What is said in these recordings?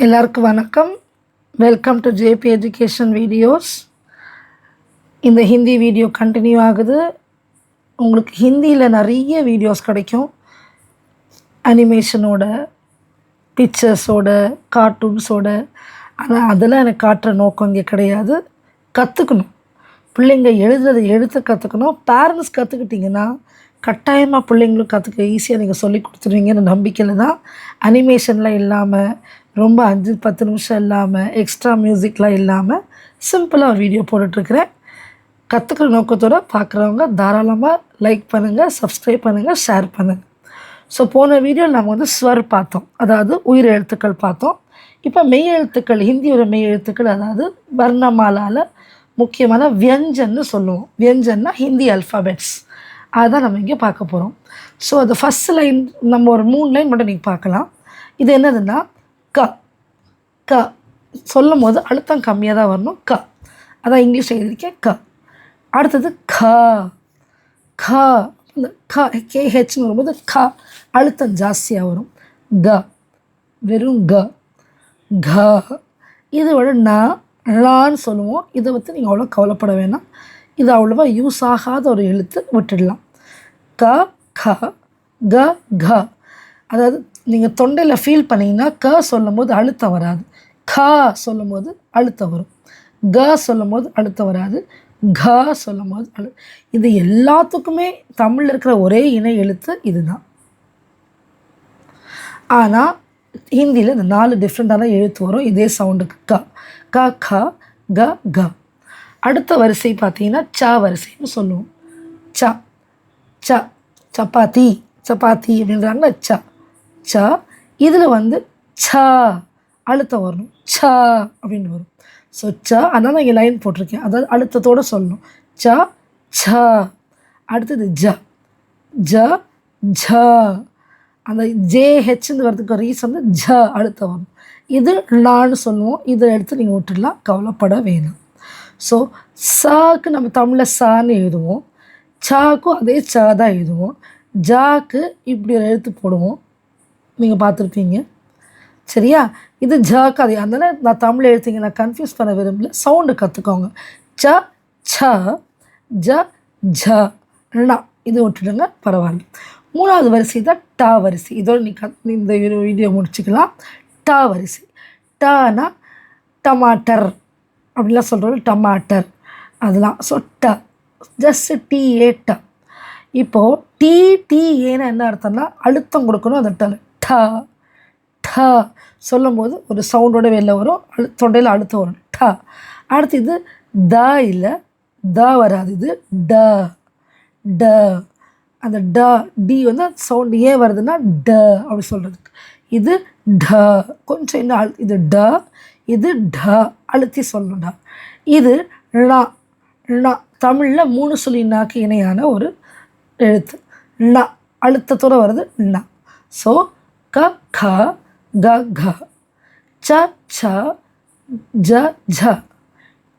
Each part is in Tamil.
எல்லாருக்கும் வணக்கம். Welcome to JP education videos. இந்த ஹிந்தி வீடியோ கண்டினியூ ஆகுது. உங்களுக்கு ஹிந்தியில் நிறைய வீடியோஸ் கிடைக்கும். அனிமேஷனோட, பிக்சர்ஸோட, கார்ட்டூன்ஸோட. ஆனால் அதெல்லாம் எனக்கு காட்டுற நோக்கம் இங்கே கிடையாது. கற்றுக்கணும். பிள்ளைங்க எழுத்து கற்றுக்கணும். பேரண்ட்ஸ் கற்றுக்கிட்டிங்கன்னா கட்டாயமாக பிள்ளைங்களும் கற்றுக்க ஈஸியாக நீங்கள் சொல்லி கொடுத்துருவீங்கன்னு நம்பிக்கையில் தான் அனிமேஷன்லாம் இல்லாமல், ரொம்ப 5-10 நிமிஷம் இல்லாமல், எக்ஸ்ட்ரா மியூசிக்லாம் இல்லாமல் சிம்பிளாக வீடியோ போட்டுட்ருக்கிறேன். கற்றுக்கிற நோக்கத்தோடு பார்க்குறவங்க தாராளமாக லைக் பண்ணுங்கள், சப்ஸ்கிரைப் பண்ணுங்கள், ஷேர் பண்ணுங்கள். ஸோ போன வீடியோவில் நம்ம ஸ்வர் பார்த்தோம், அதாவது உயிர் எழுத்துக்கள் பார்த்தோம். இப்போ மெய் எழுத்துக்கள், ஹிந்தியோட மெய் எழுத்துக்கள், அதாவது வர்ணமாலாவில் முக்கியமான வியஞ்சன்னு சொல்லுவோம். வியஞ்சன்னா ஹிந்தி அல்ஃபாபெட்ஸ், அதுதான் நம்ம இங்கே பார்க்க போகிறோம். ஸோ அது ஃபஸ்ட் லைன் நம்ம ஒரு 3 லைன் மட்டும் நீங்கள் பார்க்கலாம். இது என்னதுன்னா க. க சொல்லும் போது அழுத்தம் கம்மியாக தான் வரணும். க, அதான் இங்கிலீஷ் எழுதியிருக்கேன் க. அடுத்தது க. க இந்த க கேஹெச்னு வரும்போது க அழுத்தம் ஜாஸ்தியாக வரும். க, வெறும் க. க இதோட லான்னு சொல்லுவோம். இதை பற்றி நீங்கள் அவ்வளோ கவலைப்பட வேணாம். இது அவ்வளோவா யூஸ் ஆகாத ஒரு எழுத்து, விட்டுடலாம். க, க, க, க. அதாவது நீங்கள் தொண்டையில் ஃபீல் பண்ணிங்கன்னா க சொல்லும் போது அழுத்தம் வராது. க சொல்லும் போது அழுத்தம் வரும். க சொல்லும் போது அழுத்தம் வராது. க சொல்லும் போது இது எல்லாத்துக்குமே தமிழில் இருக்கிற ஒரே இணை எழுத்து இதுதான். ஆனால் ஹிந்தியில் இந்த 4 டிஃப்ரெண்ட்டான எழுத்து வரும் இதே சவுண்டுக்கு. க, க, க, க, க. அடுத்த வரிசை பார்த்தீங்கன்னா ச வரிசைன்னு சொல்லுவோம். ச, ச, சப்பாத்தி, சப்பாத்தி அப்படின்றாங்கன்னா ச. ச இதில் ச அழுத்தம் வரணும். ச அப்படின்னு வரும். ஸோ ச, அதனால் இங்கே லைன் போட்டிருக்கேன், அதாவது அழுத்தத்தோடு சொல்லணும். ச, ச. அடுத்தது ஜ. ஜ, ஜ. அந்த ஜேஹெச்னு வரதுக்கு ரீசன் ஜ அழுத்தம் வரும். இது லான்னு சொல்லுவோம். இதை எடுத்து நீங்கள் விட்டுடலாம், கவலைப்பட வேணாம். ஸோ சாக்கு நம்ம தமிழில் சான்னு எழுதுவோம். சாக்கும் அதே சா தான் எழுதுவோம். ஜாக்கு இப்படி ஒரு எழுத்து போடுவோம், நீங்கள் பார்த்துருப்பீங்க. சரியா? இது ஜாக்கு அதே. அதனால் நான் தமிழ் எழுத்துங்க நான் கன்ஃபியூஸ் பண்ண விரும்பல. சவுண்டு கற்றுக்கோங்க. ச, ச, ஜ, ஜ, ண. இது விட்டுடுங்க, பரவாயில்ல. 3வது வரிசை தான் டா வரிசை. இதோடு நீ இந்த வீடியோ முடிச்சுக்கலாம். டா வரிசை. டானா டமாட்டர் அப்படிலாம் சொல்கிறோம். டமாட்டர் அதெல்லாம். ஸோ ட, ஜஸ்ட் டிஏ ட. இப்போது டிஏன்னு என்ன அர்த்தம்னா அழுத்தம் கொடுக்கணும். அந்த ட ட ட சொல்லும் போது ஒரு சவுண்டோட வெளில வரும், தொண்டையில் அழுத்தம் வரும். ட. அடுத்து இது த இல்லை, த வராது. இது ட. ட. அந்த ட டி சவுண்டு ஏன் வருதுன்னா ட அப்படி சொல்கிறதுக்கு. இது ட கொஞ்சம் என்ன, இது ட, இது ட அழுத்தி சொல்லணும்டா. இது ழ. ழ தமிழில் 3 சொல்லினாக்கு இணையான ஒரு எழுத்து. ழ அழுத்தத்தோடு வருது ழ. ஸோ க, க, க, க, ச, ச, ஜ, ஜ,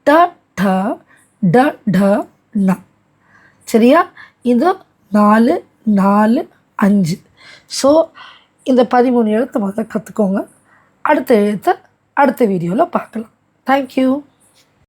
ட, ட, ட, ட, ண. சரியா? இது 4, 4, 5. ஸோ இந்த 13 எழுத்து முதல்ல கற்றுக்கோங்க. அடுத்த எழுத்தை அடுத்த வீடியோவில் பார்க்கலாம். தேங்க்யூ.